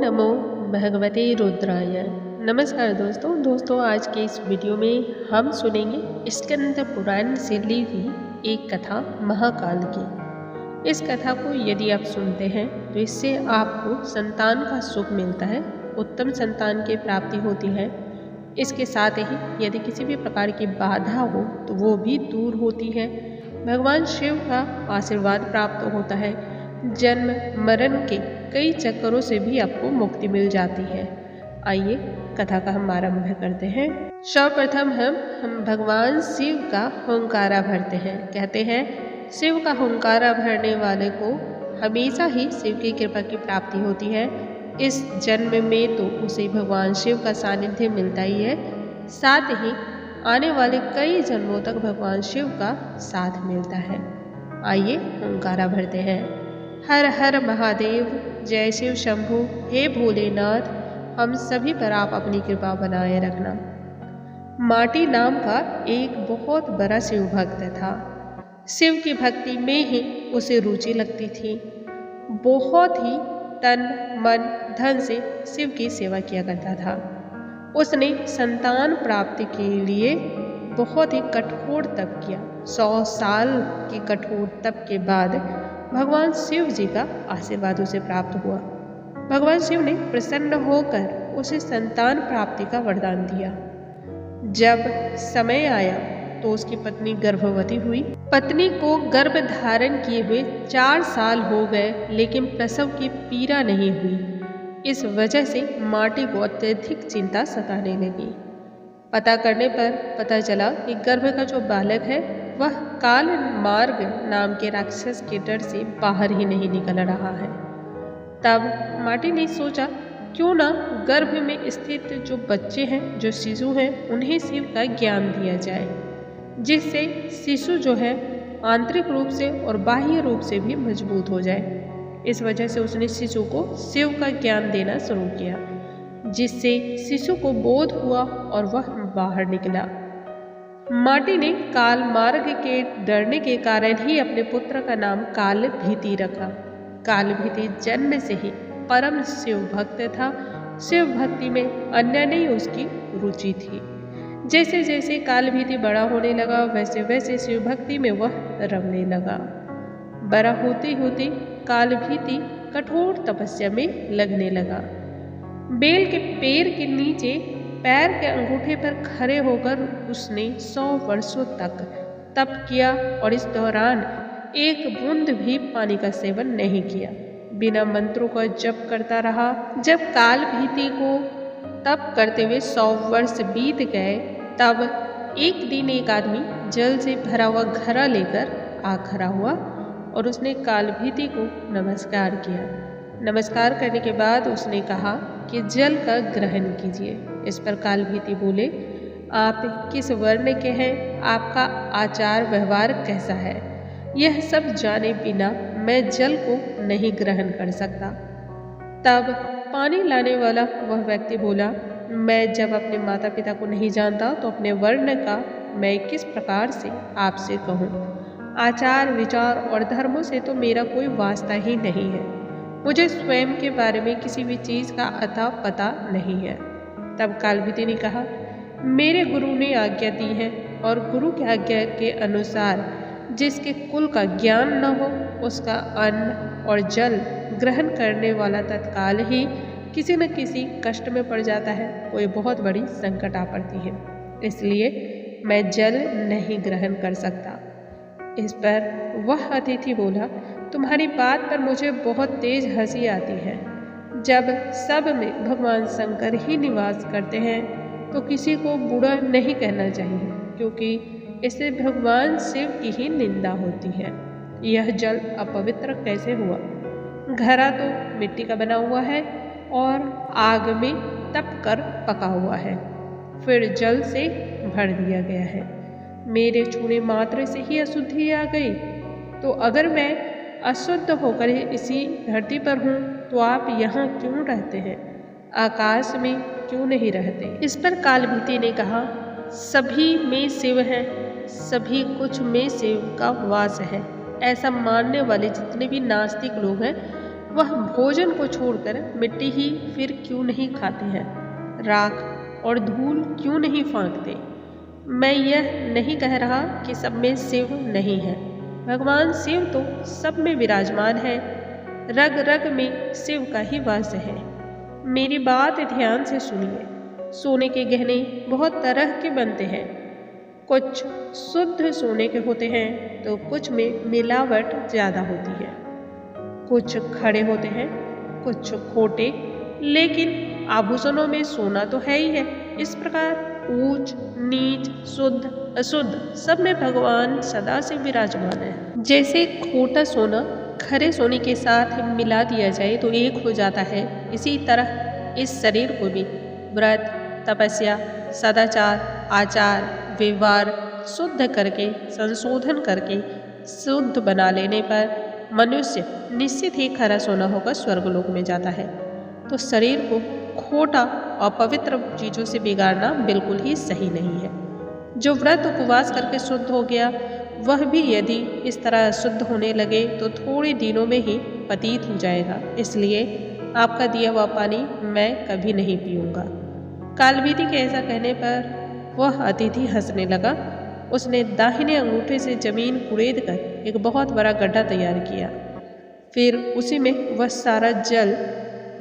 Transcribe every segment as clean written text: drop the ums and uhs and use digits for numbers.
नमो भगवते रुद्राय। नमस्कार दोस्तों आज के इस वीडियो में हम सुनेंगे स्कंद पुराण से ली हुई एक कथा महाकाल की। इस कथा को यदि आप सुनते हैं तो इससे आपको संतान का सुख मिलता है, उत्तम संतान की प्राप्ति होती है। इसके साथ ही यदि किसी भी प्रकार की बाधा हो तो वो भी दूर होती है। भगवान शिव का आशीर्वाद प्राप्त होता है। जन्म मरण के कई चक्करों से भी आपको मुक्ति मिल जाती है। आइए कथा का हम आरंभ करते हैं। सर्वप्रथम हम भगवान शिव का हुंकारा भरते हैं। कहते हैं शिव का हुंकारा भरने वाले को हमेशा ही शिव की कृपा की प्राप्ति होती है। इस जन्म में तो उसे भगवान शिव का सानिध्य मिलता ही है, साथ ही आने वाले कई जन्मों तक भगवान शिव का साथ मिलता है। आइए हुंकारा भरते हैं। हर हर महादेव, जय शिव शंभु, हे भोलेनाथ, हम सभी पर आप अपनी कृपा बनाए रखना। माटी नाम का एक बहुत बड़ा शिव भक्त था। शिव की भक्ति में ही उसे रुचि लगती थी। बहुत ही तन मन धन से शिव की सेवा किया करता था। उसने संतान प्राप्ति के लिए बहुत ही कठोर तप किया। 100 साल के कठोर तप के बाद भगवान शिव जी का आशीर्वाद उसे प्राप्त हुआ। भगवान शिव ने प्रसन्न होकर उसे संतान प्राप्ति का वरदान दिया। जब समय आया तो उसकी पत्नी गर्भवती हुई। पत्नी को गर्भ धारण किए हुए 4 साल हो गए, लेकिन प्रसव की पीड़ा नहीं हुई। इस वजह से माटी को अत्यधिक चिंता सताने लगी। पता करने पर पता चला कि गर्भ का जो बालक है वह काल मार्ग नाम के राक्षस के डर से बाहर ही नहीं निकल रहा है। तब माटी ने सोचा क्यों ना गर्भ में स्थित जो बच्चे हैं, जो शिशु हैं, उन्हें शिव का ज्ञान दिया जाए, जिससे शिशु जो है आंतरिक रूप से और बाह्य रूप से भी मजबूत हो जाए। इस वजह से उसने शिशु को शिव का ज्ञान देना शुरू किया, जिससे शिशु को बोध हुआ और वह बाहर निकला। माटी ने काल मार्ग के डरने के कारण ही अपने पुत्र का नाम काल भीति रखा। काल भीति जन्म से ही परम शिव भक्त था। शिव भक्ति में अन्य नहीं उसकी रुचि थी। जैसे जैसे काल भीति बड़ा होने लगा वैसे वैसे शिव भक्ति में वह रमने लगा। बड़ा होते होते काल भीति कठोर तपस्या में लगने लगा। बेल के पेड़ के नीचे पैर के अंगूठे पर खड़े होकर उसने 100 वर्षों तक तप किया और इस दौरान एक बूंद भी पानी का सेवन नहीं किया। बिना मंत्रों का जप करता रहा। जब काल भीति को तप करते हुए 100 वर्ष बीत गए, तब एक दिन एक आदमी जल से भरा हुआ घड़ा लेकर आ खड़ा हुआ और उसने काल भीति को नमस्कार किया। नमस्कार करने के बाद उसने कहा कि जल का ग्रहण कीजिए। इस पर काल भीति बोले, आप किस वर्ण के हैं, आपका आचार व्यवहार कैसा है, यह सब जाने बिना मैं जल को नहीं ग्रहण कर सकता। तब पानी लाने वाला वह व्यक्ति बोला, मैं जब अपने माता पिता को नहीं जानता तो अपने वर्ण का मैं किस प्रकार से आपसे कहूँ। आचार विचार और धर्मों से तो मेरा कोई वास्ता ही नहीं है। मुझे स्वयं के बारे में किसी भी चीज़ का अता पता नहीं है। तब कालभीति ने कहा, मेरे गुरु ने आज्ञा दी है और गुरु की आज्ञा के अनुसार जिसके कुल का ज्ञान न हो उसका अन्न और जल ग्रहण करने वाला तत्काल ही किसी न किसी कष्ट में पड़ जाता है, कोई बहुत बड़ी संकट आ पड़ती है। इसलिए मैं जल नहीं ग्रहण कर सकता। इस पर वह अतिथि बोला, तुम्हारी बात पर मुझे बहुत तेज हंसी आती है। जब सब में भगवान शंकर ही निवास करते हैं तो किसी को बुरा नहीं कहना चाहिए, क्योंकि इससे भगवान शिव की ही निंदा होती है। यह जल अपवित्र कैसे हुआ? घड़ा तो मिट्टी का बना हुआ है और आग में तप कर पका हुआ है, फिर जल से भर दिया गया है। मेरे छूने मात्र से ही अशुद्धि आ गई, तो अगर मैं अशुद्ध होकर इसी धरती पर हूँ तो आप यहाँ क्यों रहते हैं? आकाश में क्यों नहीं रहते? इस पर कालभीति ने कहा, सभी में शिव है, सभी कुछ में शिव का वास है। ऐसा मानने वाले जितने भी नास्तिक लोग हैं वह भोजन को छोड़कर मिट्टी ही फिर क्यों नहीं खाते हैं, राख और धूल क्यों नहीं फांकते। मैं यह नहीं कह रहा कि सब में शिव नहीं है, भगवान शिव तो सब में विराजमान है, रग रग में शिव का ही वास है। मेरी बात ध्यान से सुनिए। सोने के गहने बहुत तरह के बनते हैं, कुछ शुद्ध सोने के होते हैं तो कुछ में मिलावट ज़्यादा होती है, कुछ खड़े होते हैं कुछ खोटे, लेकिन आभूषणों में सोना तो है ही है। इस प्रकार ऊंच नीच शुद्ध अशुद्ध सब में भगवान सदा से विराजमान है। जैसे खोटा सोना खरे सोने के साथ मिला दिया जाए तो एक हो जाता है, इसी तरह इस शरीर को भी व्रत तपस्या सदाचार आचार व्यवहार शुद्ध करके संशोधन करके शुद्ध बना लेने पर मनुष्य निश्चित ही खरा सोना होकर स्वर्गलोक में जाता है। तो शरीर को खोटा और पवित्र चीज़ों से बिगाड़ना बिल्कुल ही सही नहीं है। जो व्रत उपवास करके शुद्ध हो गया वह भी यदि इस तरह शुद्ध होने लगे तो थोड़े दिनों में ही पतित हो जाएगा। इसलिए आपका दिया हुआ पानी मैं कभी नहीं पीऊँगा। कालबीती के ऐसा कहने पर वह अतिथि हंसने लगा। उसने दाहिने अंगूठे से जमीन कुरेद कर एक बहुत बड़ा गड्ढा तैयार किया, फिर उसी में वह सारा जल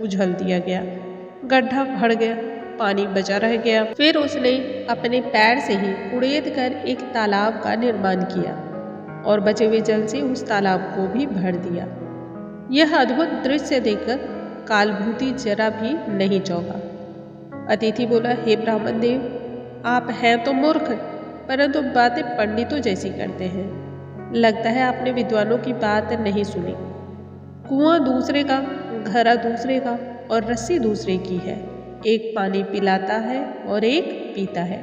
उझल दिया गया। गड्ढा भर गया, पानी बचा रह गया। फिर उसने अपने पैर से ही कुरेद कर एक तालाब का निर्माण किया और बचे हुए जल से उस तालाब को भी भर दिया। यह अद्भुत दृश्य देखकर कालभूति जरा भी नहीं चौंका। अतिथि बोला, हे ब्राह्मण देव, आप हैं तो मूर्ख, परंतु बातें पंडितों जैसी करते हैं। लगता है आपने विद्वानों की बात नहीं सुनी। कुआं दूसरे का, घड़ा दूसरे का और रस्सी दूसरे की है। एक पानी पिलाता है और एक पीता है।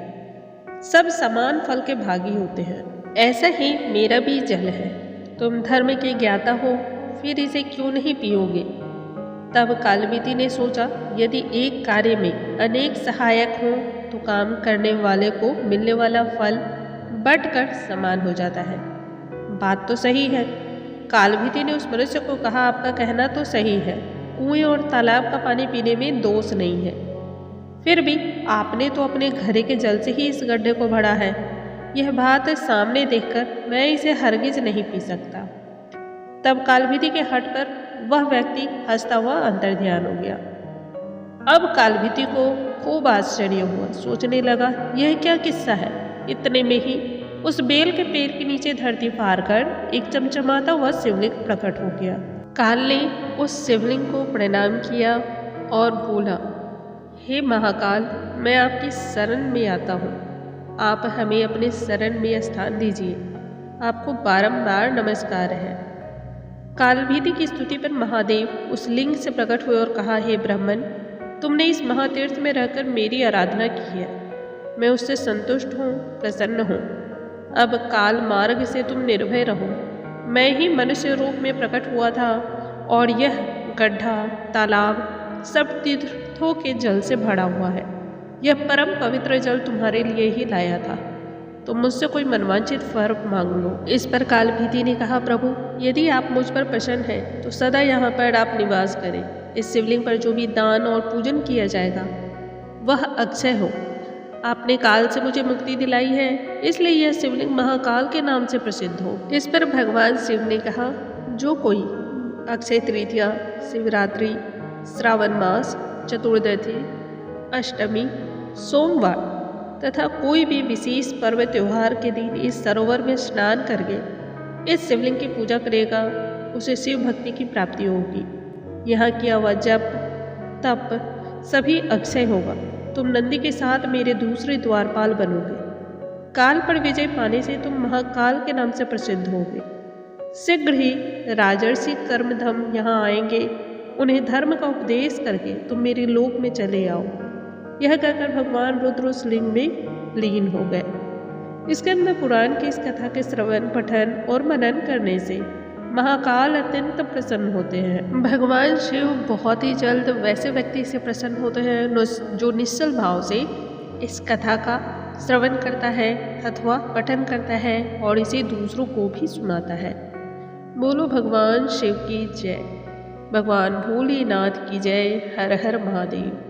सब समान फल के भागी होते हैं। ऐसा ही मेरा भी जल है। तुम धर्म के ज्ञाता हो, फिर इसे क्यों नहीं पियोगे। तब कालबीती ने सोचा, यदि एक कार्य में अनेक सहायक हों तो काम करने वाले को मिलने वाला फल बंटकर समान हो जाता है। बात तो सही है। कालबीती ने उस मनुष्य को कहा, आपका कहना तो सही है, कुएं और तालाब का पानी पीने में दोष नहीं है, फिर भी आपने तो अपने घड़े के जल से ही इस गड्ढे को भरा है। यह बात सामने देखकर मैं इसे हरगिज नहीं पी सकता। तब कालबीती के हट पर वह व्यक्ति हंसता हुआ अंतर्ध्यान हो गया। अब कालबीती को खूब आश्चर्य हुआ। सोचने लगा, यह क्या किस्सा है। इतने में ही उस बेल के पेड़ के नीचे धरती फाड़ कर एक चमचमाता हुआ शिवलिंग प्रकट हो गया। काल ने उस शिवलिंग को प्रणाम किया और बोला, हे महाकाल, मैं आपकी शरण में आता हूँ। आप हमें अपने शरण में स्थान दीजिए। आपको बारंबार नमस्कार है। कालबीती की स्तुति पर महादेव उस लिंग से प्रकट हुए और कहा, हे ब्राह्मण, तुमने इस महातीर्थ में रहकर मेरी आराधना की है। मैं उससे संतुष्ट हूँ, प्रसन्न हूँ। अब काल मार्ग से तुम निर्भय रहो। मैं ही मनुष्य रूप में प्रकट हुआ था और यह गड्ढा तालाब सब तीर्थों के जल से भरा हुआ है। यह परम पवित्र जल तुम्हारे लिए ही लाया था। तुम मुझसे कोई मनवांचित वर मांग लो। इस पर कालबीती ने कहा, प्रभु, यदि आप मुझ पर प्रसन्न हैं तो सदा यहाँ पर आप निवास करें। इस शिवलिंग पर जो भी दान और पूजन किया जाएगा वह अक्षय हो। आपने काल से मुझे मुक्ति दिलाई है, इसलिए यह शिवलिंग महाकाल के नाम से प्रसिद्ध हो। इस पर भगवान शिव ने कहा, जो कोई अक्षय तृतीया, शिवरात्रि, श्रावण मास, चतुर्दशी, अष्टमी, सोमवार तथा कोई भी विशेष पर्व त्योहार के दिन इस सरोवर में स्नान करके इस शिवलिंग की पूजा करेगा, उसे शिव भक्ति की प्राप्ति होगी। यहाँ किया हुआ जप तप सभी अक्षय होगा। तुम नंदी के साथ मेरे दूसरे द्वारपाल बनोगे। काल पर विजय पाने से तुम महाकाल के नाम से प्रसिद्ध होगे। शीघ्र ही राजर्षि कर्मधम यहाँ आएंगे। उन्हें धर्म का उपदेश करके तुम मेरे लोक में चले आओ। यह कहकर भगवान रुद्र उस लिंग में लीन हो गए। स्कंद पुराण की इस कथा के श्रवण पठन और मनन करने से महाकाल अत्यंत प्रसन्न होते हैं। भगवान शिव बहुत ही जल्द वैसे व्यक्ति से प्रसन्न होते हैं जो निश्चल भाव से इस कथा का श्रवण करता है अथवा पठन करता है और इसे दूसरों को भी सुनाता है। बोलो भगवान शिव की जय। भगवान भोलेनाथ की जय। हर हर महादेव।